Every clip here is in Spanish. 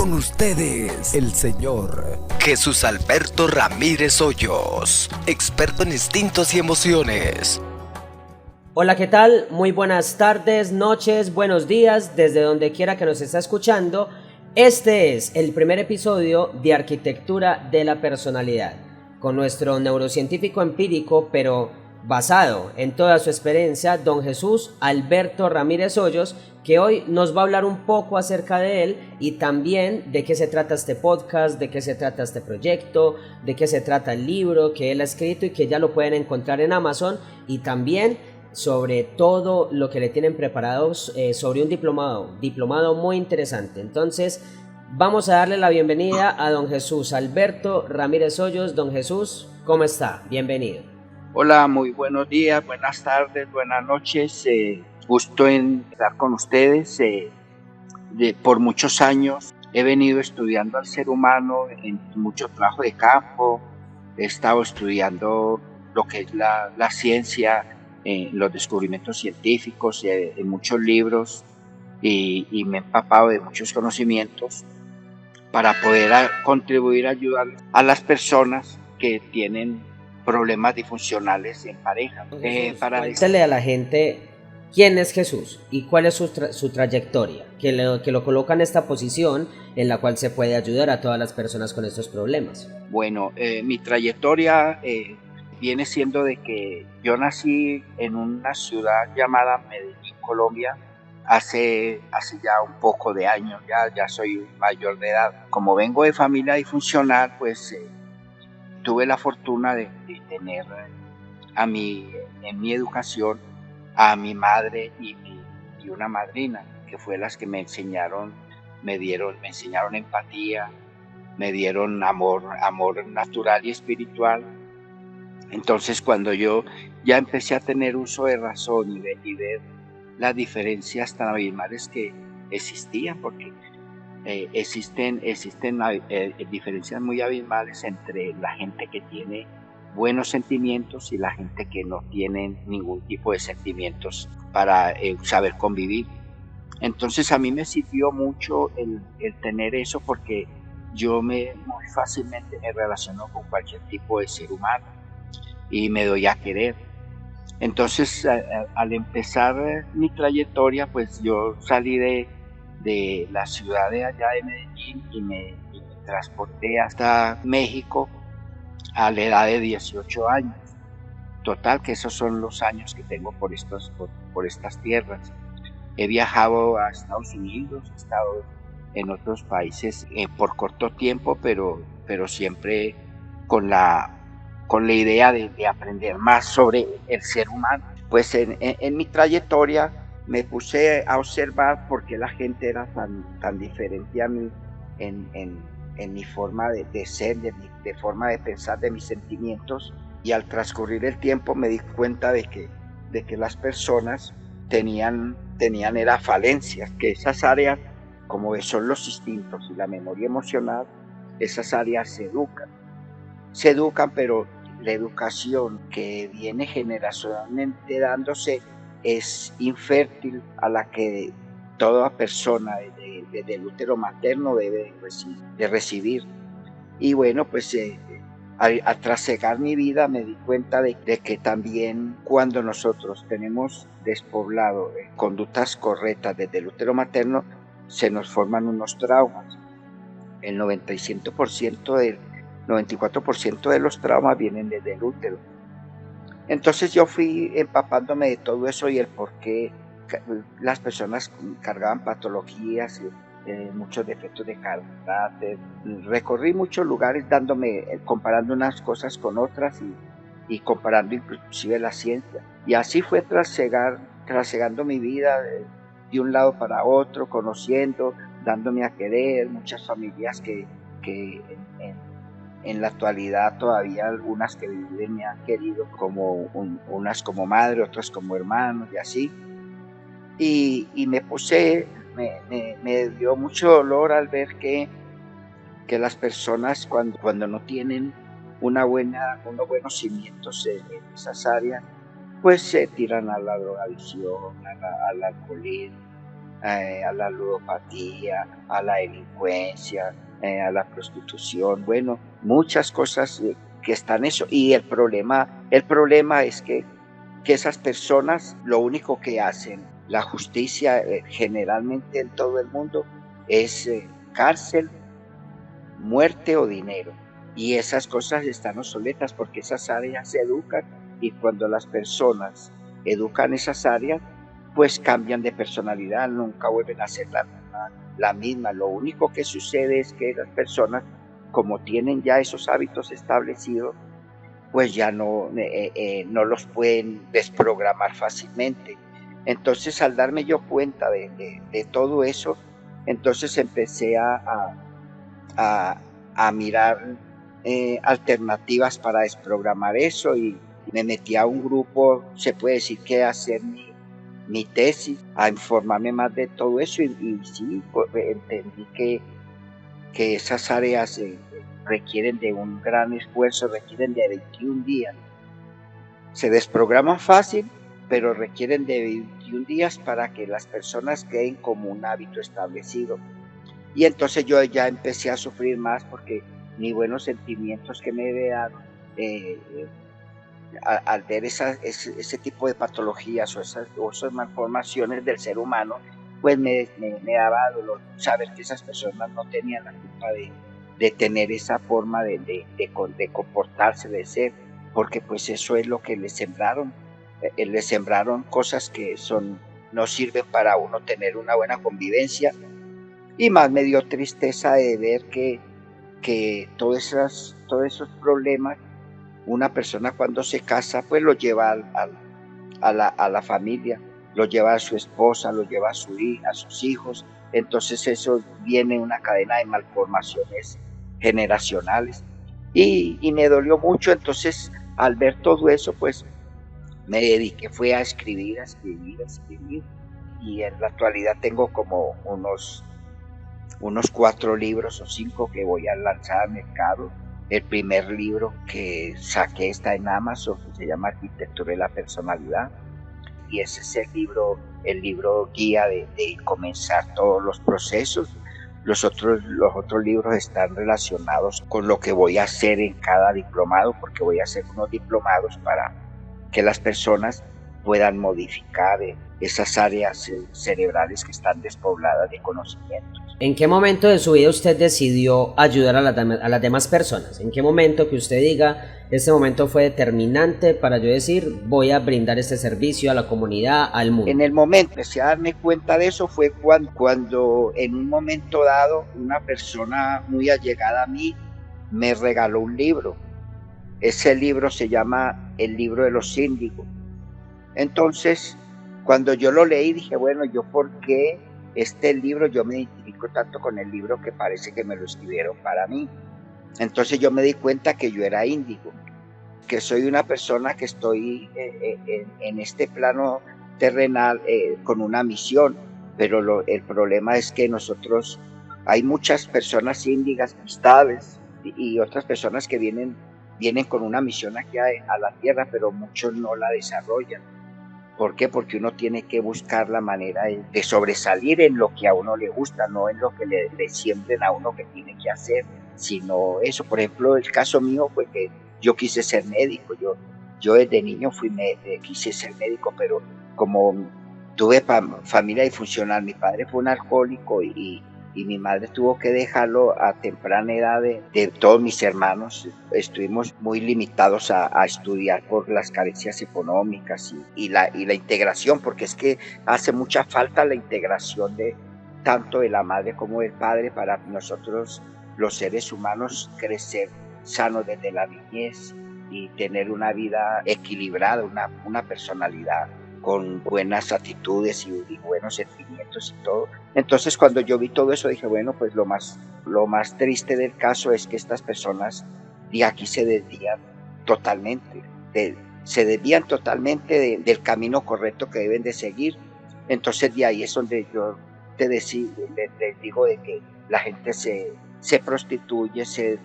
Con ustedes, el señor Jesús Alberto Ramírez Hoyos, experto en instintos y emociones. Hola, ¿qué tal? Muy buenas tardes, noches, buenos días, desde donde quiera que nos esté escuchando. Este es el primer episodio de Arquitectura de la Personalidad, con nuestro neurocientífico empírico, pero basado en toda su experiencia, don Jesús Alberto Ramírez Hoyos, que hoy nos va a hablar un poco acerca de él y también de qué se trata este podcast, de qué se trata este proyecto, de qué se trata el libro que él ha escrito y que ya lo pueden encontrar en Amazon, y también sobre todo lo que le tienen preparados sobre un diplomado muy interesante. Entonces vamos a darle la bienvenida a don Jesús Alberto Ramírez Hoyos. Don Jesús, ¿cómo está? Bienvenido. Hola, muy buenos días, buenas tardes, buenas noches. Gusto en estar con ustedes. Por muchos años he venido estudiando al ser humano en mucho trabajo de campo. He estado estudiando lo que es la ciencia, los descubrimientos científicos, en muchos libros y me he empapado de muchos conocimientos para poder contribuir a ayudar a las personas que tienen problemas disfuncionales en pareja. Cuéntele a la gente quién es Jesús y cuál es su trayectoria, que lo coloca en esta posición en la cual se puede ayudar a todas las personas con estos problemas. Bueno, mi trayectoria viene siendo de que yo nací en una ciudad llamada Medellín, Colombia, hace ya un poco de años, ya soy mayor de edad. Como vengo de familia disfuncional, pues tuve la fortuna de tener en mi educación a mi madre y una madrina, que fue las que me enseñaron empatía, me dieron amor natural y espiritual. Entonces, cuando yo ya empecé a tener uso de razón y ver las diferencias tan abismales que existían, porque existen diferencias muy abismales entre la gente que tiene buenos sentimientos y la gente que no tiene ningún tipo de sentimientos para saber convivir. Entonces a mí me sirvió mucho el tener eso, porque yo muy fácilmente me relaciono con cualquier tipo de ser humano y me doy a querer. Entonces al empezar mi trayectoria, pues yo salí de la ciudad de allá de Medellín y me transporté hasta México a la edad de 18 años. Total, que esos son los años que tengo por estas tierras. He viajado a Estados Unidos, he estado en otros países por corto tiempo, pero siempre con la idea de aprender más sobre el ser humano. Pues en mi trayectoria me puse a observar por qué la gente era tan diferente a mí en mi forma de ser, de forma de pensar, de mis sentimientos. Y al transcurrir el tiempo me di cuenta de que las personas tenían era falencias, que esas áreas, como son los instintos y la memoria emocional, esas áreas se educan, pero la educación que viene generacionalmente dándose es infértil a la que toda persona desde el útero materno debe de recibir. Y bueno, pues al trasegar mi vida me di cuenta de que también cuando nosotros tenemos despoblado conductas correctas desde el útero materno, se nos forman unos traumas. El 94% de los traumas vienen desde el útero. Entonces yo fui empapándome de todo eso y el por qué las personas cargaban patologías y muchos defectos de carácter. Recorrí muchos lugares comparando unas cosas con otras y comparando inclusive la ciencia. Y así fue trasegando mi vida de un lado para otro, conociendo, dándome a querer, muchas familias que en la actualidad todavía algunas que viven me han querido, como unas como madre, otras como hermanos y así. Y me dio mucho dolor al ver que las personas cuando no tienen unos buenos cimientos en esas áreas, pues se tiran a la drogadicción, al alcoholismo, a la ludopatía, a la delincuencia, a la prostitución, bueno, muchas cosas que están eso. Y el problema es que esas personas lo único que hacen, la justicia generalmente en todo el mundo, es cárcel, muerte o dinero. Y esas cosas están obsoletas porque esas áreas se educan y cuando las personas educan esas áreas, pues cambian de personalidad, nunca vuelven a ser la misma. Lo único que sucede es que las personas, como tienen ya esos hábitos establecidos, pues ya no los pueden desprogramar fácilmente. Entonces, al darme yo cuenta de todo eso, entonces empecé a mirar alternativas para desprogramar eso y me metí a un grupo, se puede decir que a hacer mi tesis, a informarme más de todo eso y sí, pues, entendí que esas áreas requieren de un gran esfuerzo, requieren de 21 días. Se desprograman fácil, pero requieren de 21 días para que las personas queden como un hábito establecido. Y entonces yo ya empecé a sufrir más porque mis buenos sentimientos que me heredaron, al ver ese tipo de patologías o esas malformaciones del ser humano, pues me daba dolor saber que esas personas no tenían la culpa de tener esa forma de comportarse, de ser, porque pues eso es lo que les sembraron. Les sembraron cosas que no sirven para uno tener una buena convivencia. Y más me dio tristeza de ver que todos esos problemas, una persona cuando se casa, pues lo lleva a la familia, lo lleva a su esposa, lo lleva a sus hijos. Entonces eso viene una cadena de malformaciones generacionales. Y me dolió mucho. Entonces, al ver todo eso, pues me dediqué, fue a escribir. Y en la actualidad tengo como unos 4 libros o 5 que voy a lanzar al mercado. El primer libro que saqué está en Amazon, que se llama Arquitectura de la Personalidad, y ese es el libro guía de comenzar todos los procesos. Los otros libros están relacionados con lo que voy a hacer en cada diplomado, porque voy a hacer unos diplomados para que las personas puedan modificar esas áreas cerebrales que están despobladas de conocimientos. ¿En qué momento de su vida usted decidió ayudar a las demás personas? ¿En qué momento que usted diga, este momento fue determinante para yo decir, voy a brindar este servicio a la comunidad, al mundo? En el momento que empecé a darme cuenta de eso fue cuando en un momento dado una persona muy allegada a mí me regaló un libro. Ese libro se llama El libro de los índigos. Entonces, cuando yo lo leí, dije, bueno, ¿yo por qué este libro? Yo me identifico tanto con el libro que parece que me lo escribieron para mí. Entonces yo me di cuenta que yo era índigo, que soy una persona que estoy en este plano terrenal con una misión, pero el problema es que hay muchas personas índigas, amistades y otras personas que vienen con una misión aquí a la tierra, pero muchos no la desarrollan. ¿Por qué? Porque uno tiene que buscar la manera de sobresalir en lo que a uno le gusta, no en lo que le siembren a uno que tiene que hacer, sino eso. Por ejemplo, el caso mío fue que yo quise ser médico, yo desde niño quise ser médico, pero como tuve familia disfuncional, mi padre fue un alcohólico y mi madre tuvo que dejarlo a temprana edad de todos mis hermanos. Estuvimos muy limitados a estudiar por las carencias económicas y la integración, porque es que hace mucha falta la integración de tanto de la madre como del padre para nosotros los seres humanos crecer sanos desde la niñez y tener una vida equilibrada, una personalidad con buenas actitudes y buenos sentimientos y todo. Entonces cuando yo vi todo eso dije, bueno, pues lo más triste del caso es que estas personas de aquí se desvían totalmente, del camino correcto que deben de seguir. Entonces de ahí es donde yo les digo de que la gente se prostituye, se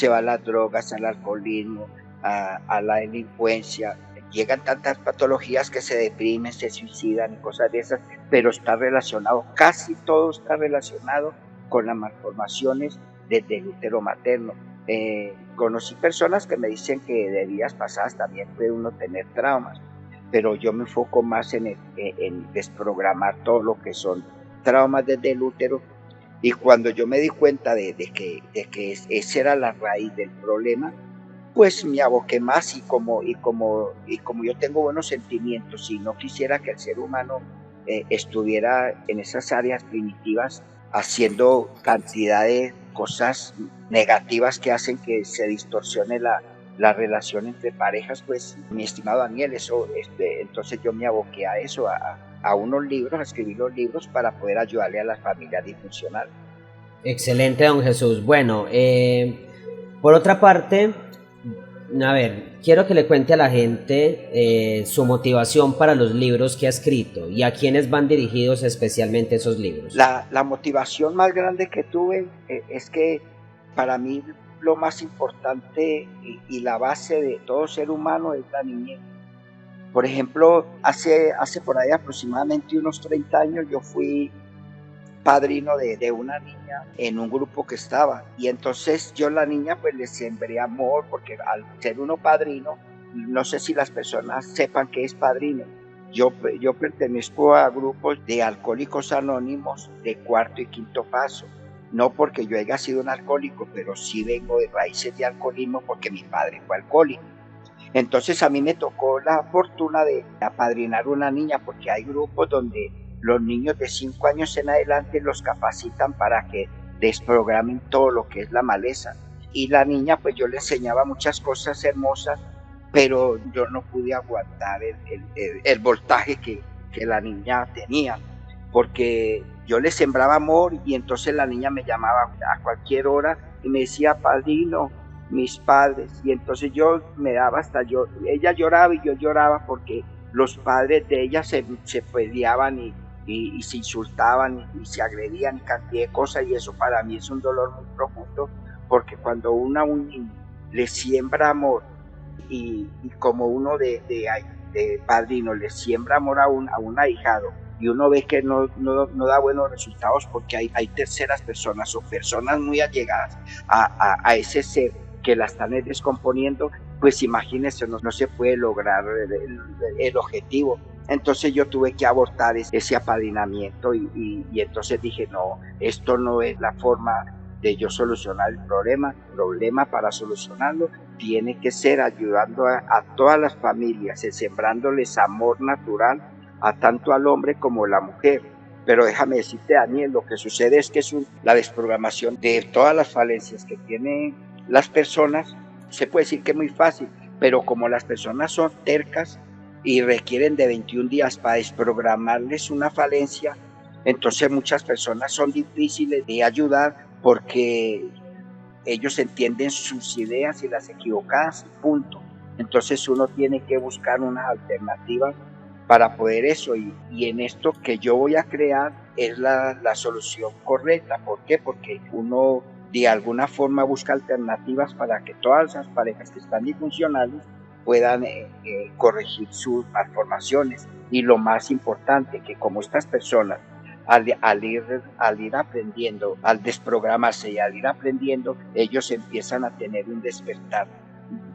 va a las drogas, al alcoholismo, a la delincuencia. llegan tantas patologías que se deprimen, se suicidan y cosas de esas, pero está relacionado, casi todo está relacionado con las malformaciones desde el útero materno. Conocí personas que me dicen que de vidas pasadas también puede uno tener traumas, pero yo me enfoco más en desprogramar todo lo que son traumas desde el útero. Y cuando yo me di cuenta de que esa era la raíz del problema, pues me aboqué más y como yo tengo buenos sentimientos y no quisiera que el ser humano estuviera en esas áreas primitivas haciendo cantidad de cosas negativas que hacen que se distorsione la relación entre parejas, pues mi estimado Daniel, entonces yo me aboqué a eso, a unos libros, a escribir los libros para poder ayudarle a las familias disfuncionales. Excelente, don Jesús. Bueno, por otra parte, a ver, quiero que le cuente a la gente su motivación para los libros que ha escrito y a quiénes van dirigidos especialmente esos libros. La motivación más grande que tuve es que para mí lo más importante y la base de todo ser humano es la niñez. Por ejemplo, hace por ahí aproximadamente unos 30 años yo fui padrino de una niña en un grupo que estaba, y entonces yo a la niña pues le sembré amor, porque al ser uno padrino, no sé si las personas sepan qué es padrino. Yo pertenezco a grupos de alcohólicos anónimos de cuarto y quinto paso, no porque yo haya sido un alcohólico, pero sí vengo de raíces de alcoholismo porque mi padre fue alcohólico. Entonces a mí me tocó la fortuna de apadrinar una niña, porque hay grupos donde los niños de 5 años en adelante los capacitan para que desprogramen todo lo que es la maleza. Y la niña, pues yo le enseñaba muchas cosas hermosas, pero yo no pude aguantar el voltaje que la niña tenía, porque yo le sembraba amor y entonces la niña me llamaba a cualquier hora y me decía, padrino, mis padres, y entonces yo me daba ella lloraba y yo lloraba porque los padres de ella se peleaban y se insultaban y se agredían y cantidad de cosas, y eso para mí es un dolor muy profundo, porque cuando uno a un niño le siembra amor y como uno de padrino le siembra amor a un ahijado, y uno ve que no da buenos resultados porque hay terceras personas o personas muy allegadas a ese ser que la están descomponiendo, pues imagínense, no se puede lograr el objetivo. Entonces yo tuve que abortar ese apadrinamiento y entonces dije, no, esto no es la forma de yo solucionar el problema. El problema, para solucionarlo tiene que ser ayudando a todas las familias, sembrándoles amor natural a tanto al hombre como a la mujer. Pero déjame decirte, Daniel, lo que sucede es que la desprogramación de todas las falencias que tienen las personas, se puede decir que es muy fácil, pero como las personas son tercas y requieren de 21 días para desprogramarles una falencia, entonces muchas personas son difíciles de ayudar porque ellos entienden sus ideas y las equivocadas, punto. Entonces uno tiene que buscar unas alternativas para poder eso, y en esto que yo voy a crear es la solución correcta. ¿Por qué? Porque uno de alguna forma busca alternativas para que todas esas parejas que están disfuncionales puedan corregir sus malformaciones. Y lo más importante, que como estas personas al ir aprendiendo, al desprogramarse y al ir aprendiendo, ellos empiezan a tener un despertar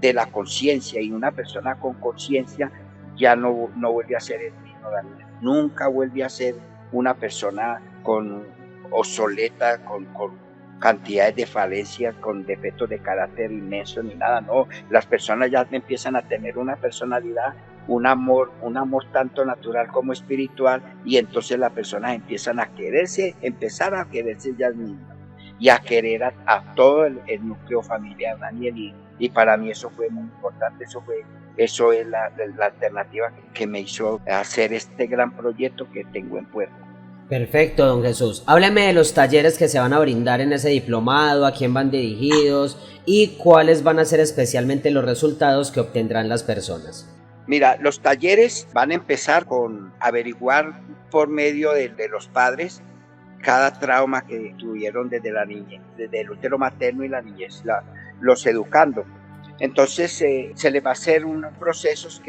de la conciencia, y una persona con conciencia ya no vuelve a ser el mismo Daniel. Nunca vuelve a ser una persona obsoleta, con cantidades de falencias, con defectos de carácter inmenso ni nada, no. Las personas ya empiezan a tener una personalidad, un amor tanto natural como espiritual, y entonces las personas empiezan a empezar a quererse ellas mismas y a querer a todo el núcleo familiar, Daniel, y para mí eso fue muy importante. Eso es la alternativa que me hizo hacer este gran proyecto que tengo en puerta. Perfecto, don Jesús. Hábleme de los talleres que se van a brindar en ese diplomado, a quién van dirigidos y cuáles van a ser especialmente los resultados que obtendrán las personas. Mira, los talleres van a empezar con averiguar por medio de los padres cada trauma que tuvieron desde la niñez, desde el útero materno y la niñez, los educando. Entonces se le va a hacer unos procesos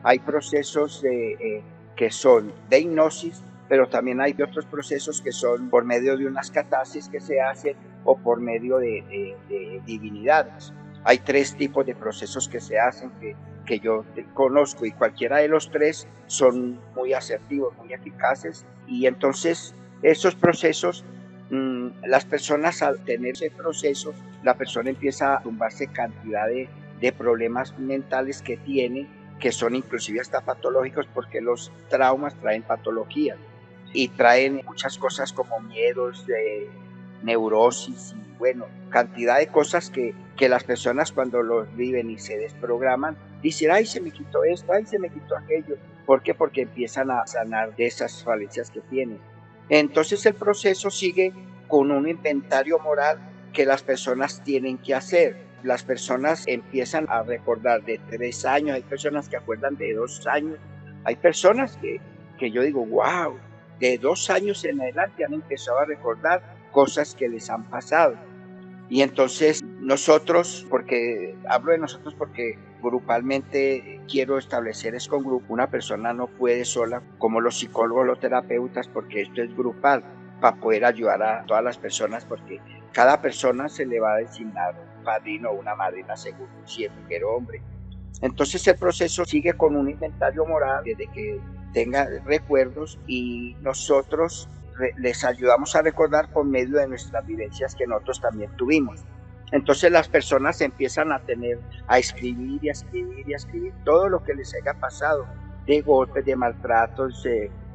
hay procesos que son de hipnosis, pero también hay otros procesos que son por medio de unas catarsis que se hacen o por medio de divinidades. Hay 3 tipos de procesos que se hacen que yo conozco, y cualquiera de los 3 son muy asertivos, muy eficaces. Y entonces esos procesos, las personas al tener ese proceso, la persona empieza a tumbarse cantidad de problemas mentales que tiene, que son inclusive hasta patológicos, porque los traumas traen patologías y traen muchas cosas como miedos, neurosis y bueno, cantidad de cosas que las personas cuando los viven y se desprograman, dicen, ay, se me quitó esto, ay, se me quitó aquello. ¿Por qué? Porque empiezan a sanar de esas falencias que tienen. Entonces el proceso sigue con un inventario moral que las personas tienen que hacer. Las personas empiezan a recordar de 3 años, hay personas que acuerdan de 2 años, hay personas que yo digo, wow, de 2 años en adelante han empezado a recordar cosas que les han pasado. Y entonces nosotros, porque hablo de nosotros porque grupalmente quiero establecer es con grupo, una persona no puede sola, como los psicólogos, los terapeutas, porque esto es grupal, para poder ayudar a todas las personas, porque cada persona se le va a designar un padrino o una madrina según si es mujer o hombre. Entonces el proceso sigue con un inventario moral desde que tenga recuerdos, y nosotros les ayudamos a recordar por medio de nuestras vivencias que nosotros también tuvimos. Entonces las personas empiezan a escribir y a escribir y a escribir todo lo que les haya pasado, de golpes, de maltratos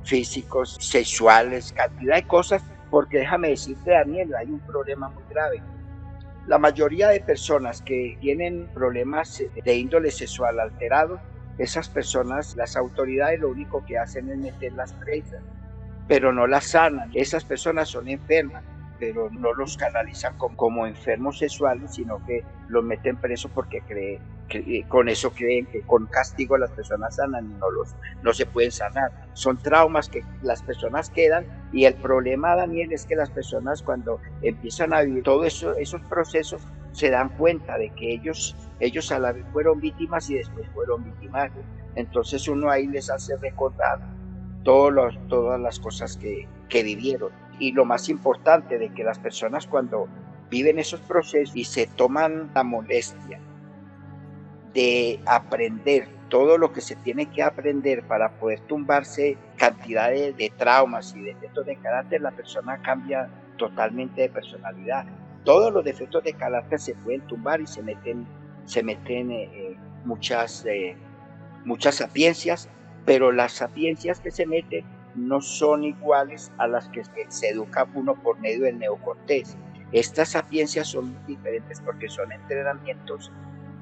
físicos, sexuales, cantidad de cosas, porque déjame decirte, Daniel, hay un problema muy grave. La mayoría de personas que tienen problemas de índole sexual alterado, esas personas, las autoridades lo único que hacen es meterlas presas, pero no las sanan. Esas personas son enfermas, pero no los canalizan como enfermos sexuales, sino que los meten presos porque con eso creen que con castigo las personas sanan y no se pueden sanar. Son traumas que las personas quedan, y el problema, Daniel, es que las personas cuando empiezan a vivir todos esos procesos se dan cuenta de que ellos a la vez fueron víctimas y después fueron victimarios. Entonces uno ahí les hace recordar todas las cosas que vivieron. Y lo más importante de que las personas cuando viven esos procesos y se toman la molestia de aprender todo lo que se tiene que aprender para poder tumbarse cantidades de traumas y defectos de carácter, la persona cambia totalmente de personalidad. Todos los defectos de carácter se pueden tumbar y se meten muchas sapiencias, pero las sapiencias que se meten no son iguales a las que se educa uno por medio del neocortés. Estas sapiencias son diferentes porque son entrenamientos,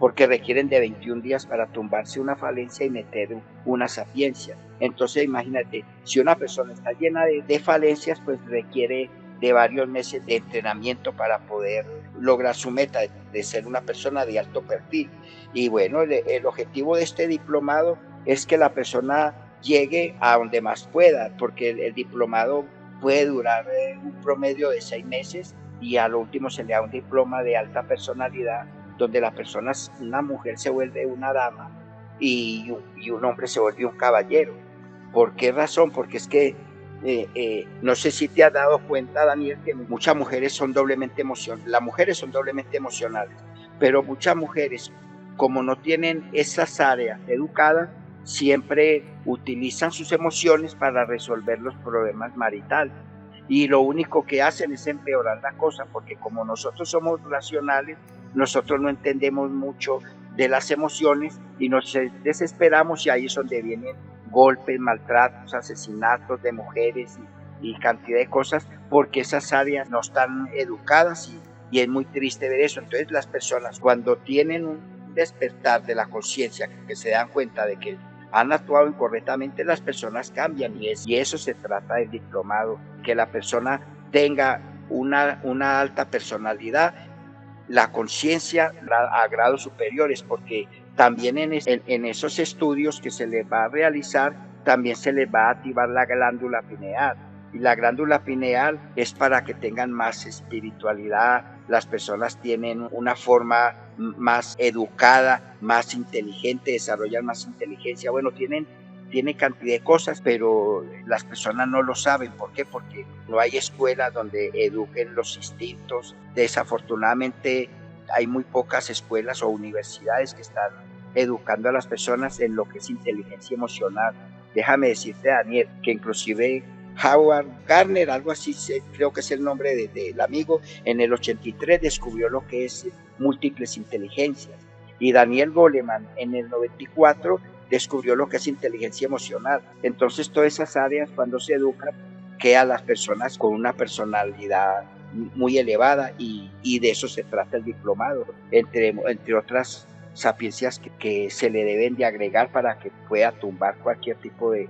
porque requieren de 21 días para tumbarse una falencia y meter una sapiencia. Entonces imagínate, si una persona está llena de falencias, pues requiere de varios meses de entrenamiento para poder lograr su meta de ser una persona de alto perfil. Y bueno, el objetivo de este diplomado es que la persona llegue a donde más pueda, porque el diplomado puede durar un promedio de 6 meses, y a lo último se le da un diploma de alta personalidad, donde la persona, una mujer se vuelve una dama y un hombre se vuelve un caballero. ¿Por qué razón? Porque es que no sé si te has dado cuenta, Daniel, que muchas mujeres son doblemente emocionales. Las mujeres son doblemente emocionales, pero muchas mujeres, como no tienen esas áreas educadas, siempre utilizan sus emociones para resolver los problemas maritales. Y lo único que hacen es empeorar la cosa, porque como nosotros somos racionales, nosotros no entendemos mucho de las emociones y nos desesperamos, y ahí es donde vienen golpes, maltratos, asesinatos de mujeres y cantidad de cosas, porque esas áreas no están educadas, y es muy triste ver eso. Entonces las personas cuando tienen un despertar de la conciencia, que se dan cuenta de que han actuado incorrectamente, las personas cambian, y eso se trata del diplomado, que la persona tenga una alta personalidad, la conciencia a grados superiores, porque también en esos estudios que se les va a realizar, también se les va a activar la glándula pineal. Y la glándula pineal es para que tengan más espiritualidad, las personas tienen una forma más educada, más inteligente, desarrollan más inteligencia. Bueno, tienen cantidad de cosas, pero las personas no lo saben. ¿Por qué? Porque no hay escuelas donde eduquen los instintos. Desafortunadamente hay muy pocas escuelas o universidades que están educando a las personas en lo que es inteligencia emocional. Déjame decirte, Daniel, que inclusive Howard Gardner, algo así, creo que es el nombre del amigo, en el 83 descubrió lo que es múltiples inteligencias. Y Daniel Goleman en el 94 descubrió lo que es inteligencia emocional. Entonces todas esas áreas, cuando se educan, quedan las personas con una personalidad muy elevada, y de eso se trata el diplomado, entre otras sapiencias que se le deben de agregar para que pueda tumbar cualquier tipo de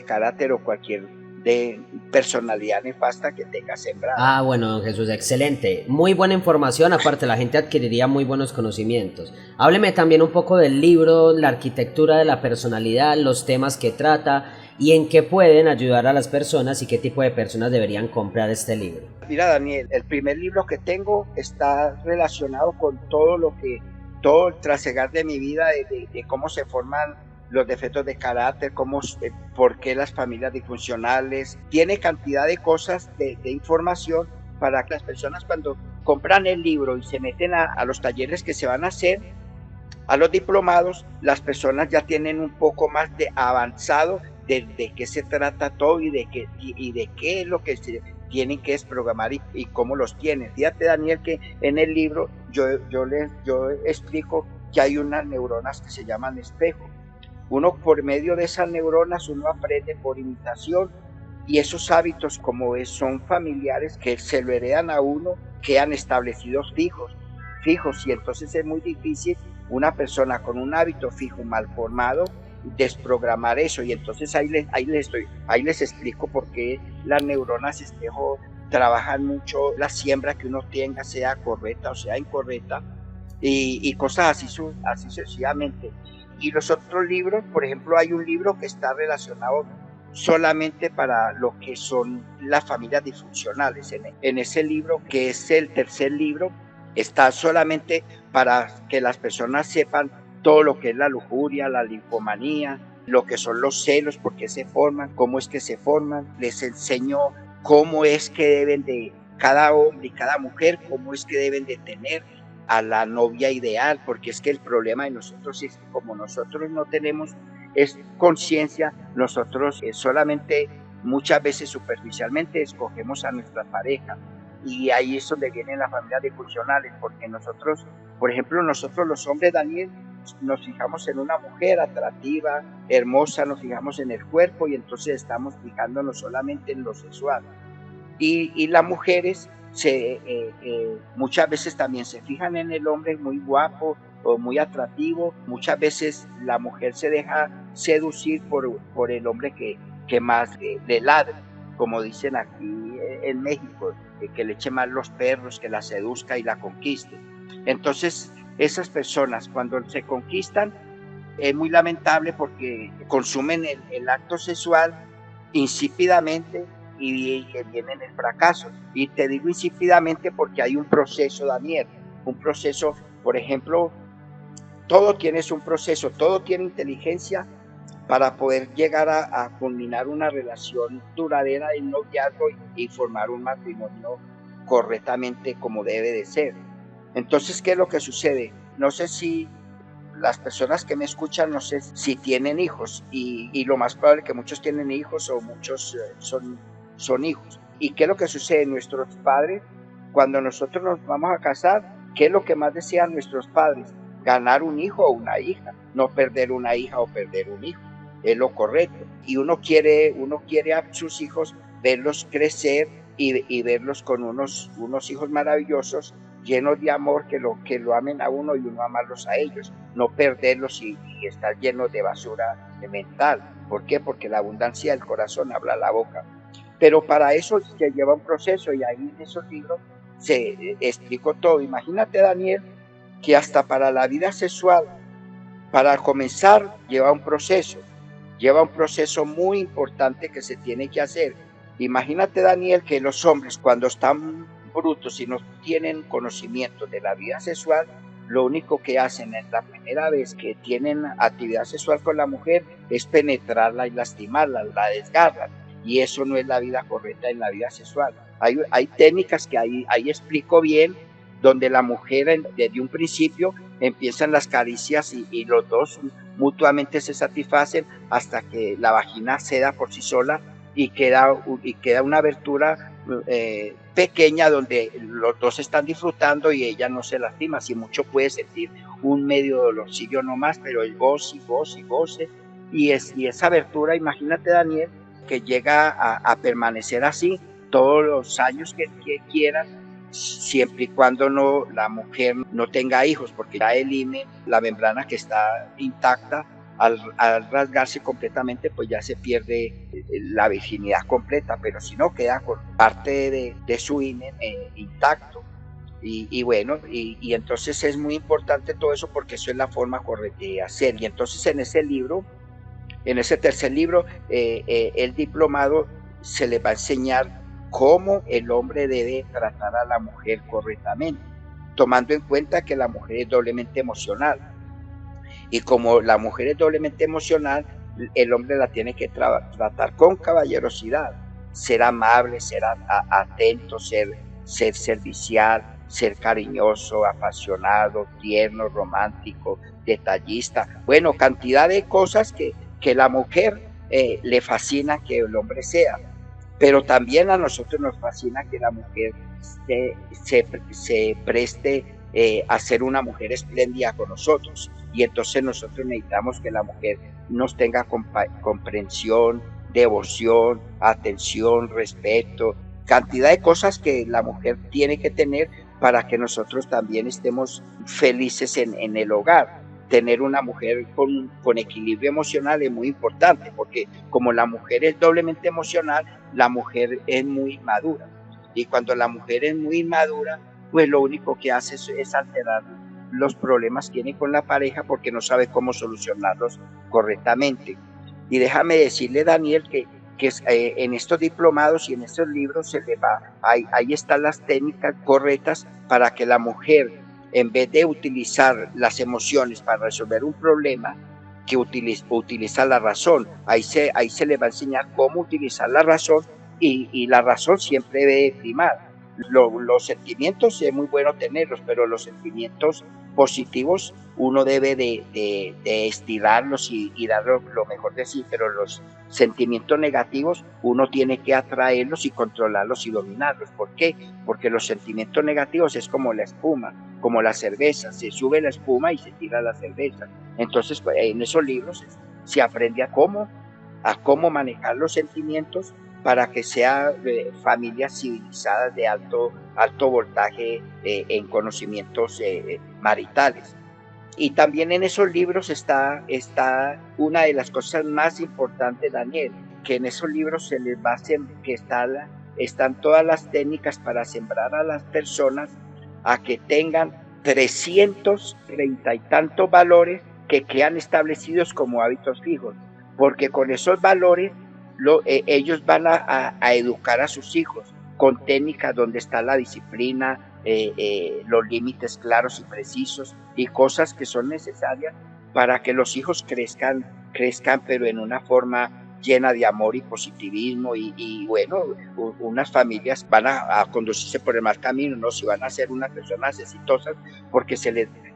carácter o cualquier de personalidad nefasta que tenga sembrada. Ah, bueno, don Jesús, excelente. Muy buena información, aparte la gente adquiriría muy buenos conocimientos. Hábleme también un poco del libro, la arquitectura de la personalidad, los temas que trata y en qué pueden ayudar a las personas y qué tipo de personas deberían comprar este libro. Mira, Daniel, el primer libro que tengo está relacionado con todo el trasegar de mi vida, de cómo se forman los defectos de carácter, por qué las familias disfuncionales. Tiene cantidad de cosas, de información para que las personas, cuando compran el libro y se meten a los talleres que se van a hacer, a los diplomados, las personas ya tienen un poco más de avanzado de qué se trata todo y de qué es lo que se tienen que desprogramar y cómo los tienen. Fíjate, Daniel, que en el libro yo explico que hay unas neuronas que se llaman espejo. Uno, por medio de esas neuronas, uno aprende por imitación, y esos hábitos, como son familiares, que se lo heredan a uno, quedan establecidos fijos, y entonces es muy difícil una persona con un hábito fijo mal formado desprogramar eso. Y entonces ahí les explico por qué las neuronas espejo trabajan mucho la siembra que uno tenga, sea correcta o sea incorrecta, y cosas así sucesivamente. Y los otros libros, por ejemplo, hay un libro que está relacionado solamente para lo que son las familias disfuncionales. En ese libro, que es el tercer libro, está solamente para que las personas sepan todo lo que es la lujuria, la linfomanía, lo que son los celos, por qué se forman, cómo es que se forman. Les enseño cómo es que deben de, cada hombre y cada mujer, cómo es que deben de tener a la novia ideal, porque es que el problema de nosotros es que como nosotros no tenemos conciencia, nosotros solamente muchas veces superficialmente escogemos a nuestra pareja, y ahí es donde vienen las familias disfuncionales, porque nosotros, por ejemplo, nosotros los hombres, Daniel, nos fijamos en una mujer atractiva, hermosa, nos fijamos en el cuerpo, y entonces estamos fijándonos solamente en lo sexual, y las mujeres muchas veces también se fijan en el hombre muy guapo o muy atractivo. Muchas veces la mujer se deja seducir por el hombre que más le ladre, como dicen aquí en México, que le eche más los perros, que la seduzca y la conquiste. Entonces esas personas, cuando se conquistan, es muy lamentable porque consumen el acto sexual insípidamente, y viene el fracaso. Y te digo insípidamente porque hay un proceso, Daniel, un proceso. Por ejemplo, todo tiene un proceso, todo tiene inteligencia para poder llegar a culminar una relación duradera de noviazgo y formar un matrimonio correctamente como debe de ser. Entonces, ¿qué es lo que sucede? No sé si las personas que me escuchan, no sé si tienen hijos, y lo más probable es que muchos tienen hijos o muchos son hijos. ¿Y qué es lo que sucede? Nuestros padres, cuando nosotros nos vamos a casar, ¿qué es lo que más desean nuestros padres? Ganar un hijo o una hija, no perder una hija o perder un hijo. Es lo correcto. Y uno quiere a sus hijos verlos crecer y verlos con unos hijos maravillosos, llenos de amor, que lo amen a uno y uno amarlos a ellos, no perderlos y estar llenos de basura mental. ¿Por qué? Porque la abundancia del corazón habla la boca. Pero para eso se lleva un proceso, y ahí en esos libros se explicó todo. Imagínate, Daniel, que hasta para la vida sexual, para comenzar, lleva un proceso muy importante que se tiene que hacer. Imagínate, Daniel, que los hombres cuando están brutos y no tienen conocimiento de la vida sexual, lo único que hacen en la primera vez que tienen actividad sexual con la mujer es penetrarla y lastimarla, la desgarran. Y eso no es la vida correcta en la vida sexual. Hay técnicas que ahí explico bien, donde la mujer desde un principio empiezan las caricias y los dos mutuamente se satisfacen hasta que la vagina ceda por sí sola y queda una abertura pequeña donde los dos están disfrutando y ella no se lastima. Si mucho puede sentir un medio dolorcillo nomás, pero el goce y goce y goce. Y esa abertura, imagínate, Daniel, que llega a permanecer así todos los años que quieran, siempre y cuando la mujer no tenga hijos, porque ya el himen, la membrana que está intacta, al rasgarse completamente, pues ya se pierde la virginidad completa, pero si no, queda con parte de su himen intacto. Y bueno, y entonces es muy importante todo eso, porque eso es la forma correcta de hacer. Y entonces en ese tercer libro, el diplomado se le va a enseñar cómo el hombre debe tratar a la mujer correctamente, tomando en cuenta que la mujer es doblemente emocional. Y como la mujer es doblemente emocional, el hombre la tiene que tratar con caballerosidad, ser amable, ser atento, ser servicial, ser cariñoso, apasionado, tierno, romántico, detallista. Bueno, cantidad de cosas que la mujer le fascina que el hombre sea. Pero también a nosotros nos fascina que la mujer se preste a ser una mujer espléndida con nosotros. Y entonces nosotros necesitamos que la mujer nos tenga comprensión, devoción, atención, respeto, cantidad de cosas que la mujer tiene que tener para que nosotros también estemos felices en el hogar. Tener una mujer con equilibrio emocional es muy importante, porque como la mujer es doblemente emocional, la mujer es muy madura. Y cuando la mujer es muy madura, pues lo único que hace es alterar los problemas que tiene con la pareja, porque no sabe cómo solucionarlos correctamente. Y déjame decirle, Daniel, que en estos diplomados y en estos libros ahí están las técnicas correctas para que la mujer, en vez de utilizar las emociones para resolver un problema, que utiliza la razón. Ahí se le va a enseñar cómo utilizar la razón, y la razón siempre debe primar. Los sentimientos es muy bueno tenerlos, pero los sentimientos positivos uno debe de estirarlos y dar lo mejor de sí, pero los sentimientos negativos uno tiene que atraerlos y controlarlos y dominarlos. ¿Por qué? Porque los sentimientos negativos es como la espuma, como la cerveza, se sube la espuma y se tira la cerveza. Entonces, en esos libros se aprende a cómo manejar los sentimientos para que sean familias civilizadas de alto voltaje en conocimientos maritales. Y también en esos libros está una de las cosas más importantes, Daniel, que en esos libros se les va a hacer, que están todas las técnicas para sembrar a las personas a que tengan 330 y tantos valores que quedan establecidos como hábitos fijos, porque con esos valores ellos van a educar a sus hijos con técnicas donde está la disciplina, los límites claros y precisos, y cosas que son necesarias para que los hijos crezcan pero en una forma llena de amor y positivismo, y bueno, unas familias van a conducirse por el mal camino, ¿no? Si van a ser unas personas exitosas, porque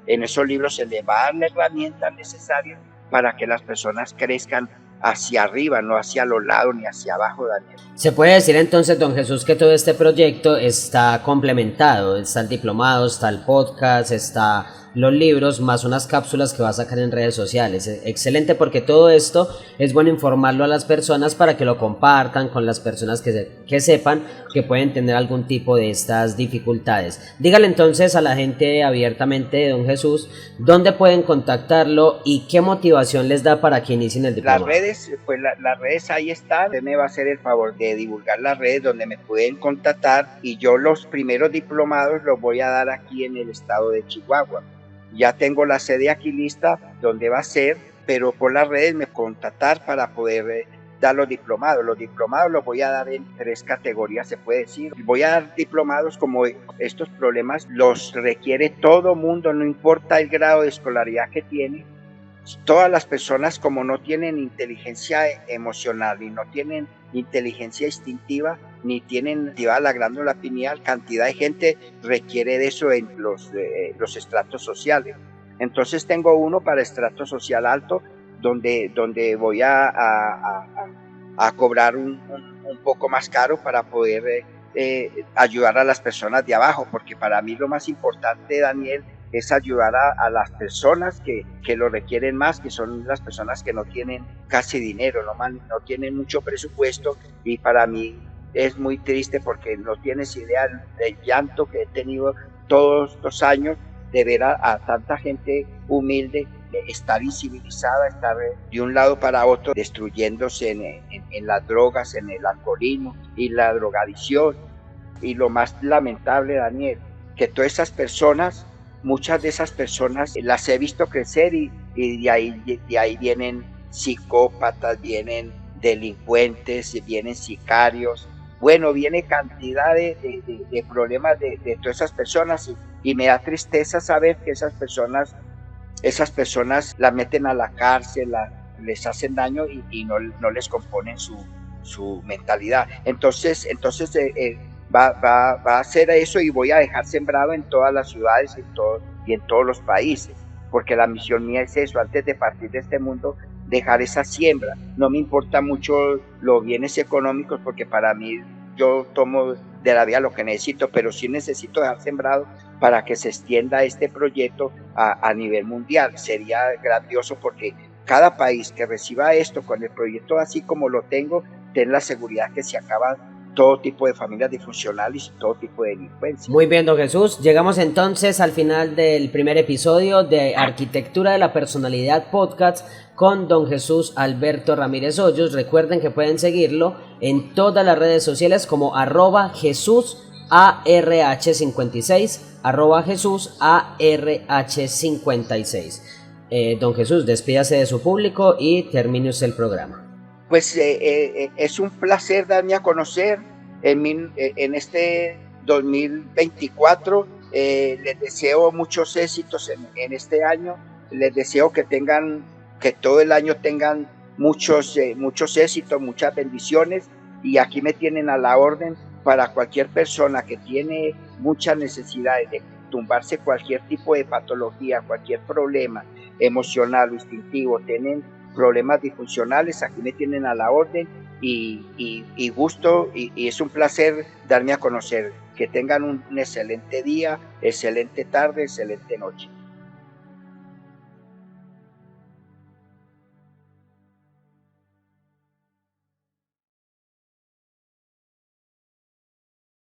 en esos libros se les va a dar la herramienta necesaria para que las personas crezcan hacia arriba, no hacia los lados ni hacia abajo, Daniel. Se puede decir entonces, don Jesús, que todo este proyecto está complementado, está el diplomado, está el podcast, está los libros, más unas cápsulas que va a sacar en redes sociales. Excelente, porque todo esto es bueno informarlo a las personas para que lo compartan con las personas que sepan que pueden tener algún tipo de estas dificultades. Dígale entonces a la gente abiertamente, don Jesús, dónde pueden contactarlo y qué motivación les da para que inicien el diplomado. Las redes ahí están. Usted me va a hacer el favor de divulgar las redes donde me pueden contactar, y yo los primeros diplomados los voy a dar aquí en el estado de Chihuahua. Ya tengo la sede aquí lista donde va a ser, pero por las redes me contactar para poder dar los diplomados. Los diplomados los voy a dar en 3 categorías, se puede decir. Voy a dar diplomados como estos problemas los requiere todo mundo, no importa el grado de escolaridad que tiene. Todas las personas, como no tienen inteligencia emocional y no tienen inteligencia instintiva, ni tienen activada la glándula pineal, cantidad de gente requiere de eso en los estratos sociales. Entonces tengo uno para estrato social alto, donde voy a cobrar un poco más caro para poder ayudar a las personas de abajo, porque para mí lo más importante, Daniel, es ayudar a las personas que lo requieren más, que son las personas que no tienen casi dinero, no tienen mucho presupuesto, y para mí es muy triste porque no tienes idea del llanto que he tenido todos estos años de ver a tanta gente humilde estar incivilizada, estar de un lado para otro destruyéndose en las drogas, en el alcoholismo y la drogadicción. Y lo más lamentable, Daniel, que todas esas personas, muchas de esas personas las he visto crecer y de ahí vienen psicópatas, vienen delincuentes, vienen sicarios. Bueno, viene cantidad de problemas de todas esas personas y me da tristeza saber que esas personas las meten a la cárcel, les hacen daño y no les componen su mentalidad. Entonces va a hacer eso y voy a dejar sembrado en todas las ciudades y en todos los países, porque la misión mía es eso, antes de partir de este mundo, dejar esa siembra. No me importa mucho los bienes económicos, porque para mí yo tomo de la vida lo que necesito, pero sí necesito dejar sembrado para que se extienda este proyecto a nivel mundial. Sería grandioso, porque cada país que reciba esto con el proyecto así como lo tengo, ten la seguridad que se acaba todo tipo de familias disfuncionales y todo tipo de delincuencia. Muy bien, don Jesús. Llegamos entonces al final del primer episodio de Arquitectura de la Personalidad Podcast con don Jesús Alberto Ramírez Hoyos. Recuerden que pueden seguirlo en todas las redes sociales como @JesúsARH56, @JesúsARH56. Don Jesús, despídase de su público y termine usted el programa. Pues es un placer darme a conocer en este 2024. Les deseo muchos éxitos en este año. Les deseo que todo el año tengan muchos éxitos, muchas bendiciones. Y aquí me tienen a la orden para cualquier persona que tiene muchas necesidades de tumbarse cualquier tipo de patología, cualquier problema emocional o instintivo, tienen problemas disfuncionales, aquí me tienen a la orden y gusto y es un placer darme a conocer. Que tengan un excelente día, excelente tarde, excelente noche.